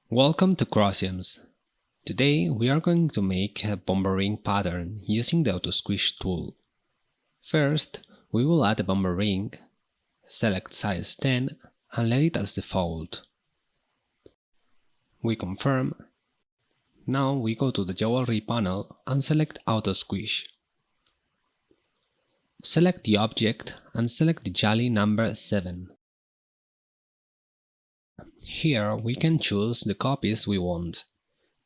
Welcome to CrossGems. Today we are going to make a Bombe Ring pattern using the Autosquish tool. First, we will add a Bombe Ring, select size 10 and let it as default. We confirm. Now we go to the jewelry panel and select Autosquish. Select the object and select the Jali number 7. Here we can choose the copies we want.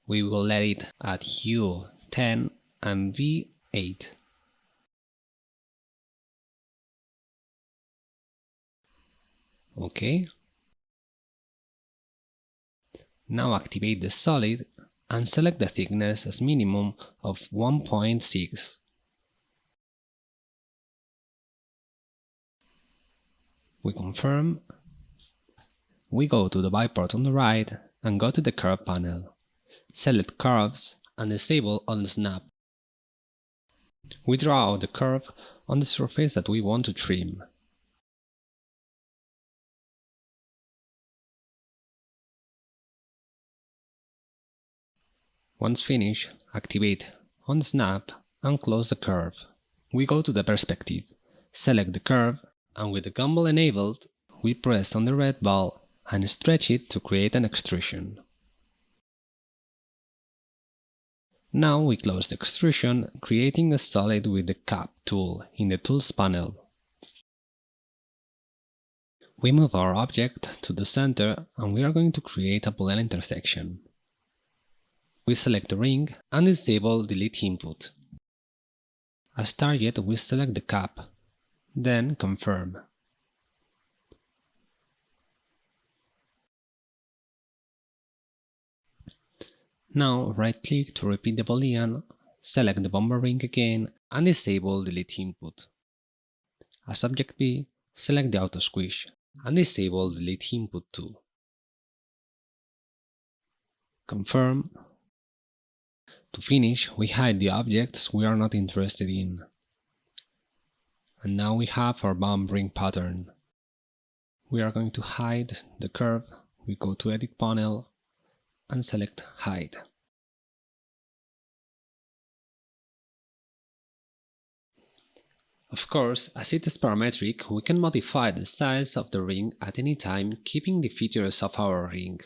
We will let it at U10 and V8. OK. Now activate the solid and select the thickness as minimum of 1.6. We confirm. We go to the viewport on the right and go to the curve panel. Select curves and disable on snap. We draw out the curve on the surface that we want to trim. Once finished, activate on snap and close the curve. We go to the perspective, select the curve, and with the gimbal enabled, we press on the red ball and stretch it to create an extrusion. Now we close the extrusion, creating a solid with the Cap tool in the Tools panel. We move our object to the center and we are going to create a Boolean intersection. We select the ring and disable Delete Input. As target, we select the cap, then confirm. Now right-click to repeat the Boolean, select the Bombe Ring again and disable Delete Input. As Object B, select the Autosquish and disable Delete Input too. Confirm. To finish, we hide the objects we are not interested in. And now we have our Bombe Ring pattern. We are going to hide the curve. We go to Edit panel and select Hide. Of course, as it is parametric, we can modify the size of the ring at any time, keeping the features of our ring.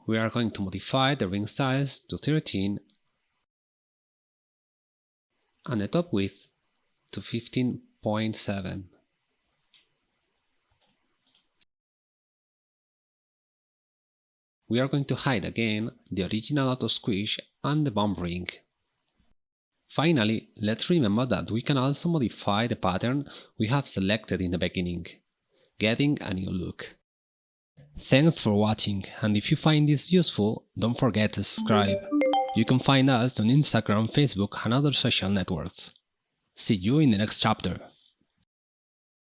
We are going to modify the ring size to 13 and the top width to 15.7. We are going to hide again the original Autosquish and the Bombe Ring. Finally, let's remember that we can also modify the pattern we have selected in the beginning, getting a new look. Thanks for watching, and if you find this useful, don't forget to subscribe. You can find us on Instagram, Facebook and other social networks. See you in the next chapter.